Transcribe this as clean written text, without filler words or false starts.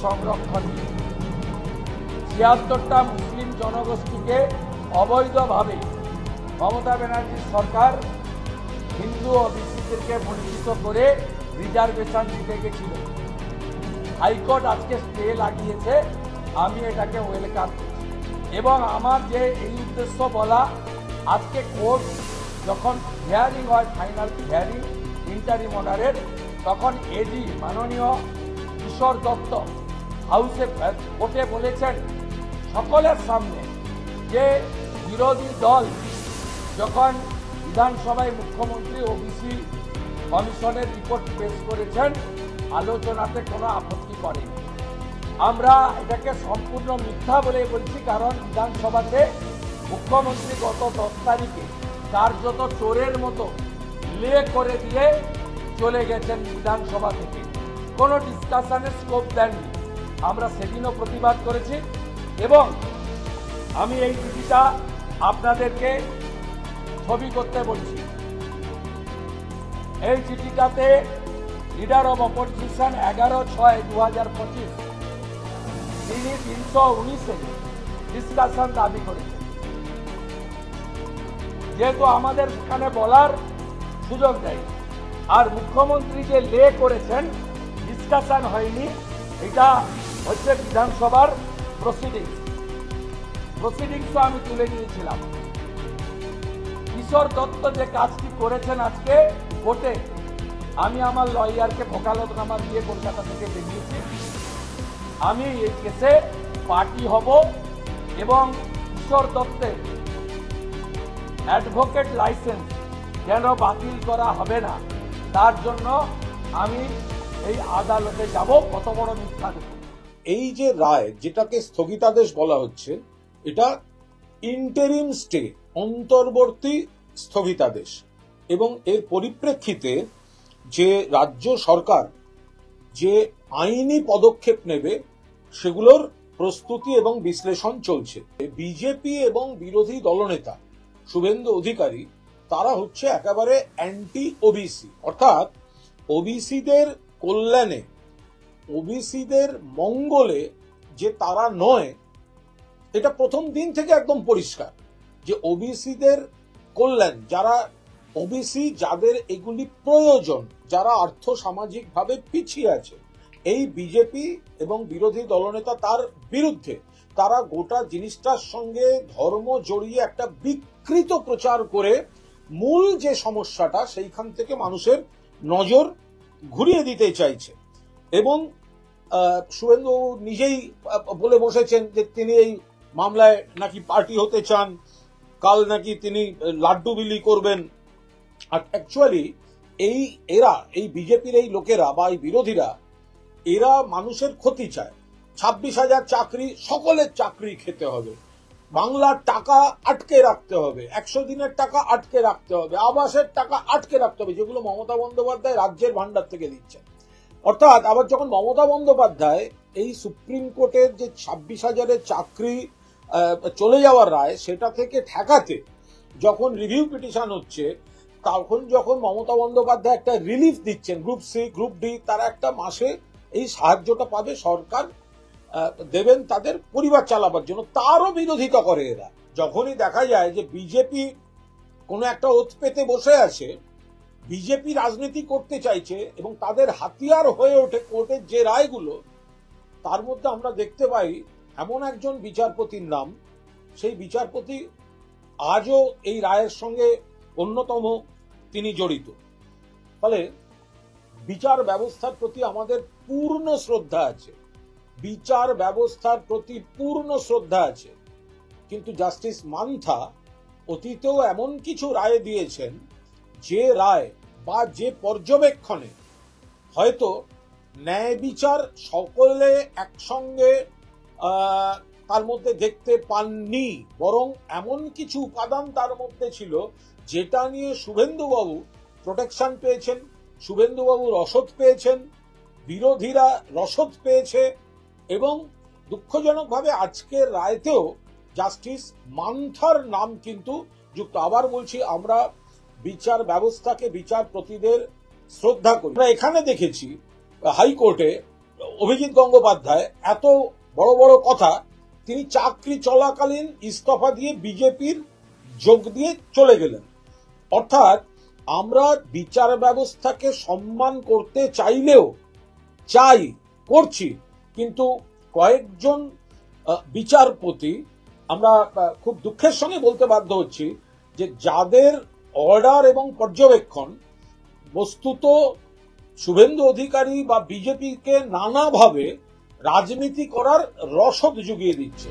সংরক্ষণ নিয়ে ৭৬টা মুসলিম জনগোষ্ঠীকে অবৈধভাবে মমতা ব্যানার্জির সরকার হিন্দু ওবিসিদেরকে বঞ্চিত করে রিজার্ভেশন দিতে গেছিল। হাইকোর্ট আজকে স্টে লাগিয়েছে, আমি এটাকে ওয়েলকাম করছি। এবং আমার যে এই উদ্দেশ্য বলা, আজকে কোর্ট যখন হিয়ারিং হয়, ফাইনাল হিয়ারিং ইন্টারিম অর্ডারের, তখন এডি মাননীয় কিশোর দত্ত হাউসে কোর্টে বলেছেন সকলের সামনে যে বিরোধী দল যখন বিধানসভায় মুখ্যমন্ত্রী ওবিসি কমিশনের রিপোর্ট পেশ করেছেন, আলোচনাতে কোনো আপত্তি করেনি। আমরা এটাকে সম্পূর্ণ মিথ্যা বলে বলছি, কারণ বিধানসভাতে মুখ্যমন্ত্রী গত 10 তারিখে কার্যত চোরের মতো লে করে দিয়ে চলে গেছেন বিধানসভা থেকে, কোনো ডিসকাশনের স্কোপ দেননি। আমরা সেদিনও প্রতিবাদ করেছি এবং আমি এই চিঠিটা আপনাদেরকে ছবি করতে বলছি। এই চিঠিটাতে লিডার অব অপোজিশন 11/6/2025 তিনি 319-এ ডিসকাশন দাবি করেছেন। যেহেতু আমাদের এখানে বলার সুযোগ দেয়, আর মুখ্যমন্ত্রী যে লে করেছেন ডিসকাশন হয়নি, এটা হচ্ছে বিধানসভার প্রসিডিংসও আমি তুলে নিয়েছিলাম। কিশোর দত্ত যে কাজটি করেছেন আজকে কোর্টে, আমি আমার লয়ারকে ভোকালতনামা দিয়ে কলকাতা থেকে বেরিয়েছি। আমি এই কেসে পার্টি হব এবং কিশোর দত্তের অ্যাডভোকেট লাইসেন্স যেন বাতিল করা হবে না, তার জন্য আমি এই আদালতে যাব। কত বড় মিথ্যা! এই যে রায়, যেটাকে স্থগিতাদেশ বলা হচ্ছে, এটা ইন্টারিম স্টে, অন্তর্বর্তী স্থগিতাদেশ, এবং এর পরিপ্রেক্ষিতে যে রাজ্য সরকার যে আইনি পদক্ষেপ নেবে সেগুলোর প্রস্তুতি এবং বিশ্লেষণ চলছে। বিজেপি এবং বিরোধী দলনেতা শুভেন্দু অধিকারী তারা হচ্ছে একেবারে অ্যান্টি ওবিসি, অর্থাৎ ওবিসিদের কল্যাণে, ওবিসিদের মঙ্গলে যে তারা নয়, এটা প্রথম দিন থেকে একদম পরিষ্কার যে ওবিসিদের কল্যাণ, যারা ওবিসি, যাদের এগুলি প্রয়োজন, যারা আর্থ সামাজিক ভাবে পিছিয়ে আছে, এই বিজেপি এবং বিরোধী দলনেতা তার বিরুদ্ধে তারা গোটা জিনিসটার সঙ্গে ধর্ম জড়িয়ে একটা বিকৃত প্রচার করে মূল যে সমস্যাটা সেইখান থেকে মানুষের নজর ঘুরিয়ে দিতে চাইছে। এবং শুভেন্দু নিজেই বলে বসেছেন যে তিনি এই মামলায় নাকি পার্টি হতে চান, কাল নাকি তিনি লাড্ডু বিলি করবেন। আর অ্যাকচুয়ালি এই বিজেপির এই লোকেরা বা এই বিরোধীরা, এরা মানুষের ক্ষতি চায়। 26,000 চাকরি, সকলের চাকরি খেতে হবে, বাংলার টাকা আটকে রাখতে হবে, 100 দিনের টাকা আটকে রাখতে হবে, আবাসের টাকা আটকে রাখতে হবে, যেগুলো মমতা বন্দ্যোপাধ্যায় রাজ্যের ভান্ডার থেকে দিচ্ছেন। অর্থাৎ আবার যখন মমতা বন্দ্যোপাধ্যায় এই সুপ্রিম কোর্টের যে 26,000-এর চাকরি চলে যাওয়ার রায়, সেটা থেকে ঠেকাতে যখন রিভিউ পিটিশন হচ্ছে, তখন যখন মমতা বন্দ্যোপাধ্যায় একটা রিলিফ দিচ্ছেন, গ্রুপ সি, গ্রুপ ডি, তারা একটা মাসে এই সাহায্যটা পাবে, সরকার দেবেন তাদের পরিবার চালাবার জন্য, তারও বিরোধিতা করে এরা। যখনই দেখা যায় যে বিজেপি কোনো একটা ওত পেতে বসে আছে, বিজেপি রাজনীতি করতে চাইছে এবং তাদের হাতিয়ার হয়ে ওঠে কোর্টের যে রায়গুলো, তার মধ্যে আমরা দেখতে পাই এমন একজন বিচারপতির নাম, সেই বিচারপতি আজও এই রায়ের সঙ্গে অন্যতম তিনি জড়িত। ফলে বিচার ব্যবস্থার প্রতি আমাদের পূর্ণ শ্রদ্ধা আছে, বিচার ব্যবস্থার প্রতি পূর্ণ শ্রদ্ধা আছে, কিন্তু জাস্টিস মান্থা অতীতেও এমন কিছু রায় দিয়েছেন, যে রায় বা যে পর্যবেক্ষণে হয়তো ন্যায় বিচার সকলে একসঙ্গে তার মধ্যে দেখতে পাননি, বরং এমন কিছু উপাদান তার মধ্যে ছিল যেটা নিয়ে শুভেন্দুবাবু প্রোটেকশন পেয়েছেন, শুভেন্দুবাবু রসদ পেয়েছেন, বিরোধীরা রসদ পেয়েছে, এবং দুঃখজনকভাবে আজকের রায়তেও জাস্টিস মান্থার নাম কিন্তু যুক্ত। আবার বলছি, আমরা বিচার ব্যবস্থাকে, বিচারপতিদের শ্রদ্ধা করি। আমরা এখানে দেখেছি হাইকোর্টে অভিজিৎ গঙ্গোপাধ্যায় এত বড় বড় কথা, তিনি চাকরি চলাকালীন ইস্তফা দিয়ে বিজেপির যোগ দিয়ে চলে গেলেন। অর্থাৎ আমরা বিচার ব্যবস্থাকে সম্মান করতে চাইলেও করছি, কিন্তু কয়েকজন বিচারপতি, আমরা খুব দুঃখের সঙ্গে বলতে বাধ্য হচ্ছি যে যাদের অর্ডার এবং পর্যবেক্ষণ বস্তুত শুভেন্দু অধিকারী বা বিজেপিকে নানাভাবে রাজনীতি করার রসদ জুগিয়ে দিচ্ছে।